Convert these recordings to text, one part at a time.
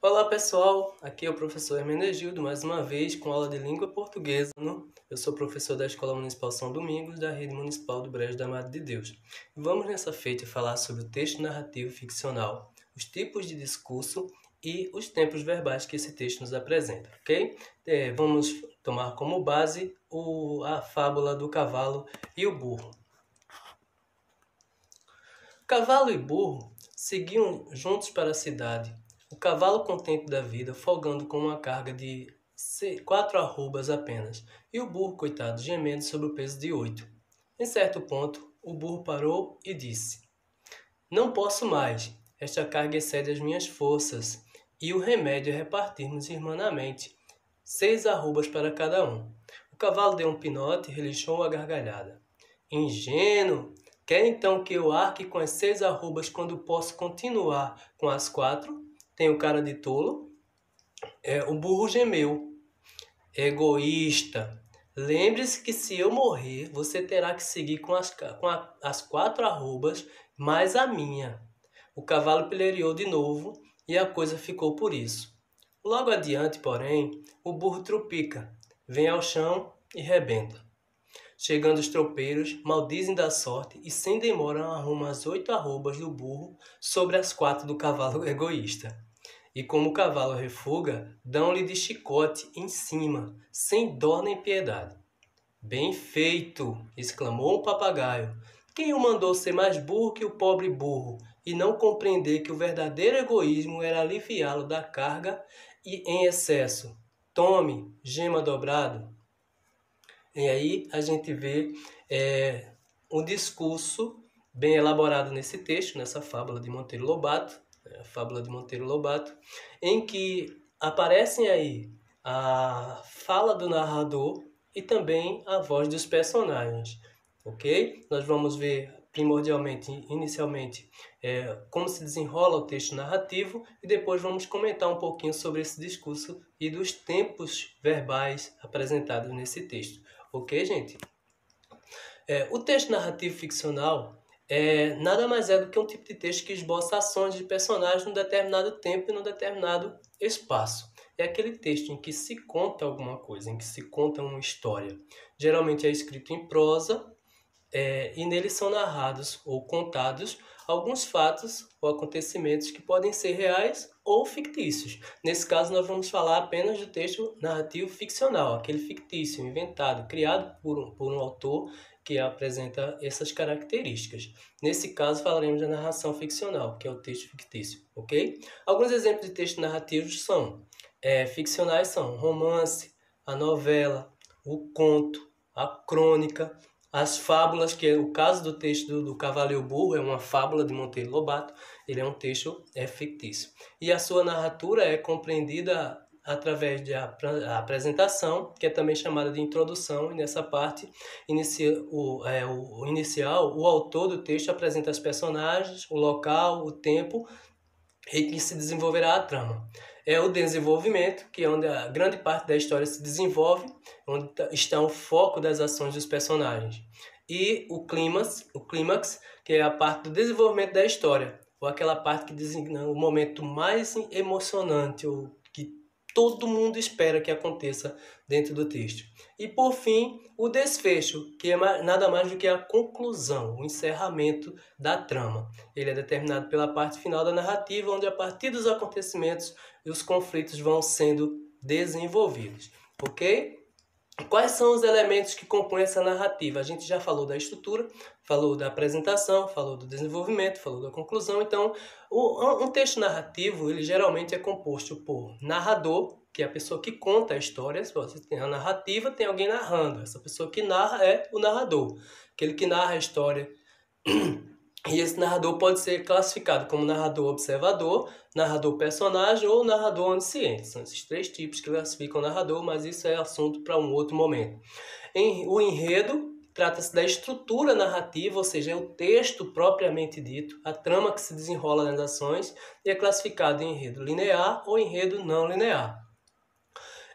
Olá pessoal, aqui é o professor Hermenegildo, mais uma vez com aula de língua portuguesa. Eu sou professor da Escola Municipal São Domingos, da Rede Municipal do Brejo da Madre de Deus. E vamos nessa feita falar sobre o texto narrativo ficcional, os tipos de discurso e os tempos verbais que esse texto nos apresenta, ok? Vamos tomar como base a fábula do cavalo e o burro. Cavalo e burro seguiam juntos para a cidade. O cavalo contente da vida, folgando com uma carga de 4 arrobas apenas, e o burro, coitado, gemendo sob o peso de 8. Em certo ponto, o burro parou e disse: Não posso mais, esta carga excede as minhas forças, e o remédio é repartirmos irmanamente 6 arrobas para cada um. O cavalo deu um pinote e relinchou a gargalhada. Ingênuo! Quer então que eu arque com as 6 arrobas quando posso continuar com as 4? Tenho cara de tolo? O burro gemeu. Egoísta! Lembre-se que se eu morrer, você terá que seguir com as 4 arrobas mais a minha. O cavalo pilhariou de novo e a coisa ficou por isso. Logo adiante, porém, o burro trupica, vem ao chão e rebenta. Chegando os tropeiros, maldizem da sorte e sem demora arrumam as 8 arrobas do burro sobre as 4 do cavalo egoísta. E como o cavalo refuga, dão-lhe de chicote em cima, sem dó nem piedade. Bem feito! Exclamou um papagaio. Quem o mandou ser mais burro que o pobre burro e não compreender que o verdadeiro egoísmo era aliviá-lo da carga e em excesso? Tome, gema dobrado. E aí a gente vê um discurso bem elaborado nesse texto, nessa fábula de Monteiro Lobato, a fábula de Monteiro Lobato, em que aparecem aí a fala do narrador e também a voz dos personagens, ok? Nós vamos ver inicialmente, como se desenrola o texto narrativo e depois vamos comentar um pouquinho sobre esse discurso e dos tempos verbais apresentados nesse texto. Ok, gente? O texto narrativo ficcional nada mais é do que um tipo de texto que esboça ações de personagens num determinado tempo e num determinado espaço. É aquele texto em que se conta alguma coisa, em que se conta uma história. Geralmente é escrito em prosa, e nele são narrados ou contados alguns fatos ou acontecimentos que podem ser reais ou fictícios. Nesse caso, nós vamos falar apenas do texto narrativo ficcional, aquele fictício, inventado, criado por um autor que apresenta essas características. Nesse caso, falaremos da narração ficcional, que é o texto fictício, ok? Alguns exemplos de textos narrativos ficcionais são romance, a novela, o conto, a crônica, as fábulas, que é o caso do texto do Cavalo e o Burro, é uma fábula de Monteiro Lobato, ele é um texto fictício. E a sua narratura é compreendida através da apresentação, que é também chamada de introdução, e nessa parte inicial, o autor do texto apresenta os personagens, o local, o tempo, em que se desenvolverá a trama. É o desenvolvimento, que é onde a grande parte da história se desenvolve, onde está o foco das ações dos personagens. E o clímax, que é a parte do desenvolvimento da história, ou aquela parte que designa o momento mais emocionante, ou que todo mundo espera que aconteça dentro do texto. E por fim, o desfecho, que é nada mais do que a conclusão, o encerramento da trama. Ele é determinado pela parte final da narrativa, onde a partir dos acontecimentos os conflitos vão sendo desenvolvidos, ok? Quais são os elementos que compõem essa narrativa? A gente já falou da estrutura, falou da apresentação, falou do desenvolvimento, falou da conclusão. Então, um texto narrativo, ele geralmente é composto por narrador, que é a pessoa que conta a história. Se você tem a narrativa, tem alguém narrando. Essa pessoa que narra é o narrador, aquele que narra a história. E esse narrador pode ser classificado como narrador observador, narrador personagem ou narrador onisciente. São esses 3 tipos que classificam o narrador, mas isso é assunto para um outro momento. O enredo trata-se da estrutura narrativa, ou seja, é o texto propriamente dito, a trama que se desenrola nas ações, e é classificado em enredo linear ou enredo não linear.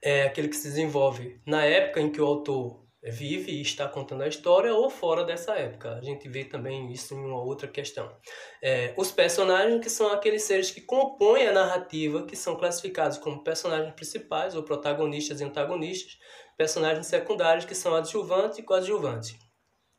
É aquele que se desenvolve na época em que o autor vive e está contando a história ou fora dessa época. A gente vê também isso em uma outra questão. Os personagens, que são aqueles seres que compõem a narrativa, que são classificados como personagens principais ou protagonistas e antagonistas, personagens secundários, que são adjuvantes e coadjuvantes.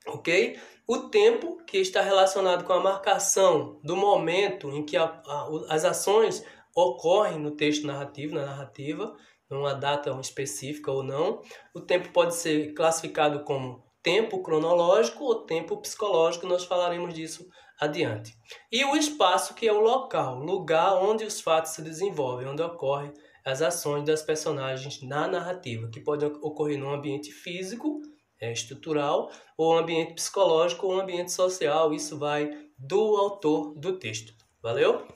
Ok? O tempo, que está relacionado com a marcação do momento em que as ações ocorrem no texto narrativo, na narrativa, numa data específica ou não. O tempo pode ser classificado como tempo cronológico ou tempo psicológico, nós falaremos disso adiante. E o espaço, que é o local, lugar onde os fatos se desenvolvem, onde ocorrem as ações das personagens na narrativa, que pode ocorrer num ambiente físico, estrutural, ou ambiente psicológico ou ambiente social. Isso vai do autor do texto. Valeu?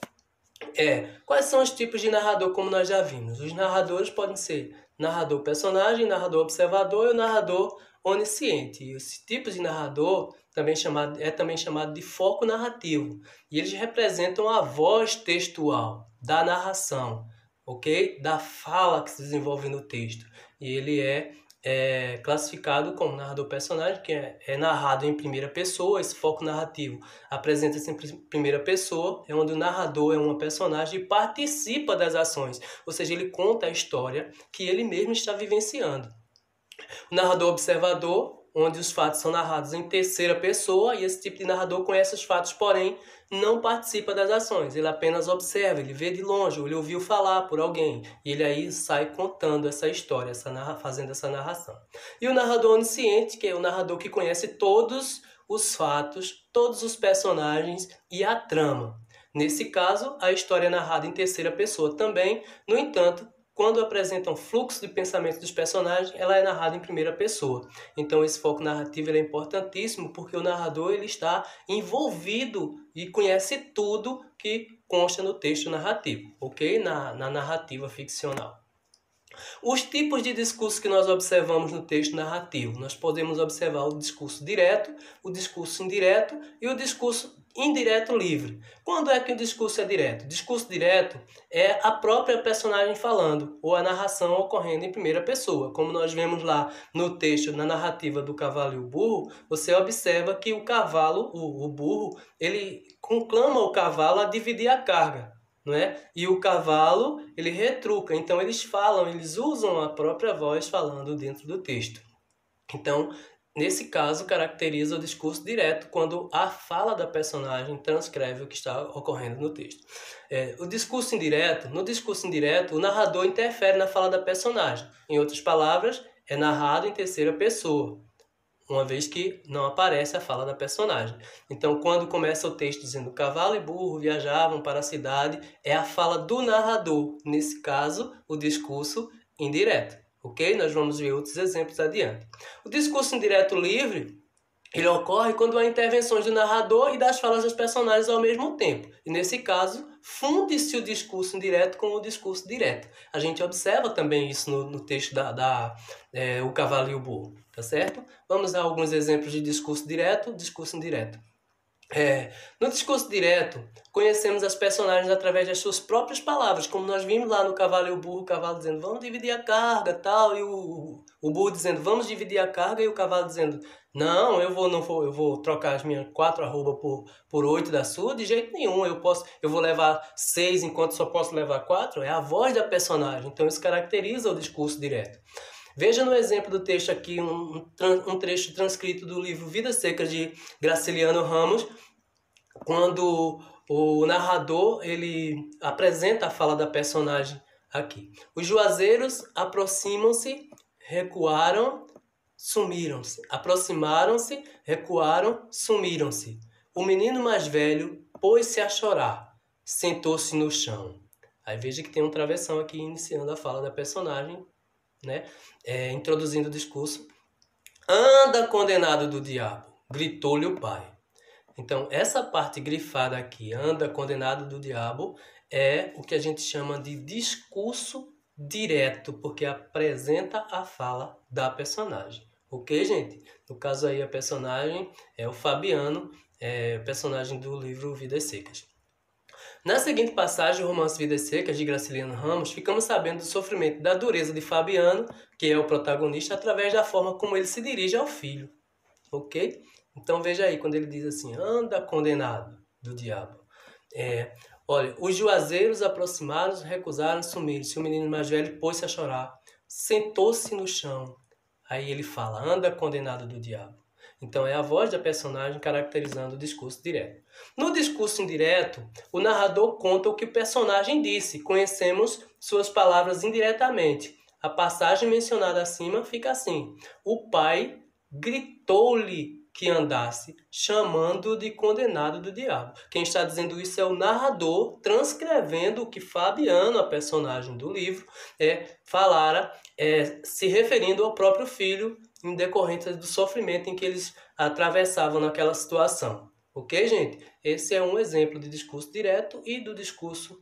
Quais são os tipos de narrador, como nós já vimos? Os narradores podem ser narrador personagem, narrador observador e o narrador onisciente. E esse tipo de narrador também chamado de foco narrativo. E eles representam a voz textual da narração, ok? Da fala que se desenvolve no texto. E ele é classificado como narrador personagem, que é narrado em primeira pessoa. Esse foco narrativo apresenta-se em primeira pessoa, é onde o narrador é uma personagem e participa das ações, ou seja, ele conta a história que ele mesmo está vivenciando. O narrador observador, onde os fatos são narrados em terceira pessoa, e esse tipo de narrador conhece os fatos, porém não participa das ações. Ele apenas observa, ele vê de longe, ele ouviu falar por alguém, e ele aí sai contando essa história, fazendo essa narração. E o narrador onisciente, que é o narrador que conhece todos os fatos, todos os personagens e a trama. Nesse caso, a história é narrada em terceira pessoa também. No entanto, quando apresentam fluxo de pensamento dos personagens, ela é narrada em primeira pessoa. Então esse foco narrativo é importantíssimo, porque o narrador ele está envolvido e conhece tudo que consta no texto narrativo, ok? Na narrativa ficcional. Os tipos de discurso que nós observamos no texto narrativo. Nós podemos observar o discurso direto, o discurso indireto e o discurso indireto livre. Quando é que o discurso é direto? O discurso direto é a própria personagem falando, ou a narração ocorrendo em primeira pessoa. Como nós vemos lá no texto, na narrativa do cavalo e o burro, você observa que o cavalo, o burro, ele conclama o cavalo a dividir a carga. Não é? E o cavalo, ele retruca. Então eles falam, eles usam a própria voz falando dentro do texto. Então, nesse caso, caracteriza o discurso direto, quando a fala da personagem transcreve o que está ocorrendo no texto. No discurso indireto, o narrador interfere na fala da personagem. Em outras palavras, é narrado em terceira pessoa, uma vez que não aparece a fala da personagem. Então, quando começa o texto dizendo cavalo e burro viajavam para a cidade, é a fala do narrador. Nesse caso, o discurso indireto. Ok? Nós vamos ver outros exemplos adiante. O discurso indireto livre, ele ocorre quando há intervenções do narrador e das falas dos personagens ao mesmo tempo. E nesse caso, funde-se o discurso indireto com o discurso direto. A gente observa também isso no texto O Cavalo e o Burro, tá certo? Vamos dar alguns exemplos de discurso direto, discurso indireto. No discurso direto, conhecemos as personagens através das suas próprias palavras, como nós vimos lá no Cavalo e o Burro, o cavalo dizendo vamos dividir a carga, tal, e o burro dizendo vamos dividir a carga, e o cavalo dizendo não vou trocar as minhas 4 arrobas por 8 da sua, de jeito nenhum, eu vou levar 6 enquanto só posso levar 4. É a voz da personagem, então isso caracteriza o discurso direto. Veja no exemplo do texto aqui um trecho transcrito do livro Vidas Secas de Graciliano Ramos, quando o narrador ele apresenta a fala da personagem aqui. Os juazeiros aproximam-se, recuaram, sumiram-se. Aproximaram-se, recuaram, sumiram-se. O menino mais velho pôs-se a chorar, sentou-se no chão. Aí veja que tem um travessão aqui iniciando a fala da personagem, né? Introduzindo o discurso. Anda, condenado do diabo, gritou-lhe o pai. Então, essa parte grifada aqui, anda, condenado do diabo, é o que a gente chama de discurso direto, porque apresenta a fala da personagem. Ok, gente? No caso aí, a personagem é o Fabiano, personagem do livro Vidas Secas. Na seguinte passagem, o romance Vidas Secas, de Graciliano Ramos, ficamos sabendo do sofrimento e da dureza de Fabiano, que é o protagonista, através da forma como ele se dirige ao filho. Ok? Então veja aí, quando ele diz assim, anda condenado do diabo. Olha, os juazeiros aproximaram-se, recusaram sumir-se. O menino mais velho pôs-se a chorar, sentou-se no chão. Aí ele fala, anda condenado do diabo. Então é a voz da personagem caracterizando o discurso direto. No discurso indireto, o narrador conta o que o personagem disse. Conhecemos suas palavras indiretamente. A passagem mencionada acima fica assim. O pai gritou-lhe que andasse, chamando-o de condenado do diabo. Quem está dizendo isso é o narrador, transcrevendo o que Fabiano, a personagem do livro, falara, se referindo ao próprio filho, em decorrência do sofrimento em que eles atravessavam naquela situação. Ok, gente? Esse é um exemplo de discurso direto e do discurso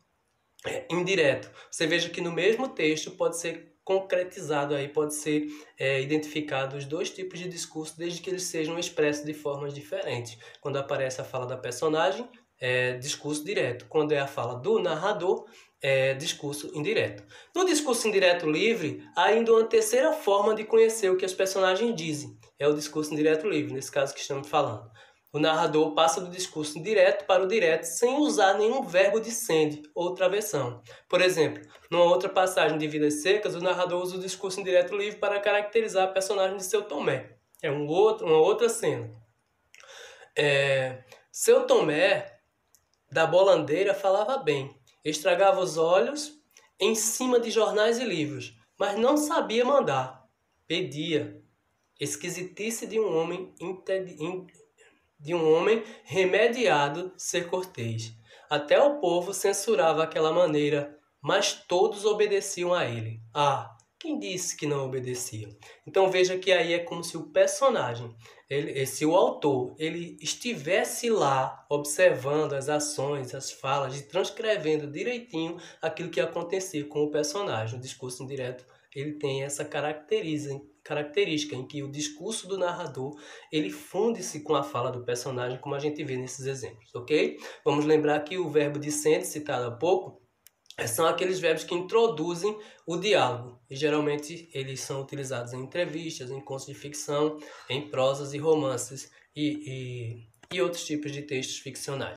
indireto. Você veja que no mesmo texto pode ser concretizado aí, pode ser identificado os dois tipos de discurso, desde que eles sejam expressos de formas diferentes. Quando aparece a fala da personagem, discurso direto. Quando é a fala do narrador, discurso indireto. No discurso indireto livre, há ainda uma terceira forma de conhecer o que os personagens dizem. É o discurso indireto livre, nesse caso que estamos falando. O narrador passa do discurso direto para o direto sem usar nenhum verbo de sende ou travessão. Por exemplo, numa outra passagem de Vidas Secas, o narrador usa o discurso indireto livre para caracterizar a personagem de Seu Tomé. É uma outra cena. Seu Tomé, da bolandeira, falava bem. Estragava os olhos em cima de jornais e livros, mas não sabia mandar. Pedia. Esquisitice de um homem remediado ser cortês. Até o povo censurava aquela maneira, mas todos obedeciam a ele. Ah, quem disse que não obedeciam? Então veja que aí é como se o personagem, se o autor, ele estivesse lá observando as ações, as falas e transcrevendo direitinho aquilo que acontecia com o personagem. O discurso indireto, ele tem essa característica em que o discurso do narrador ele funde-se com a fala do personagem, como a gente vê nesses exemplos, ok? Vamos lembrar que o verbo dissente, citado há pouco, são aqueles verbos que introduzem o diálogo, e geralmente eles são utilizados em entrevistas, em contos de ficção, em prosas e romances e outros tipos de textos ficcionais.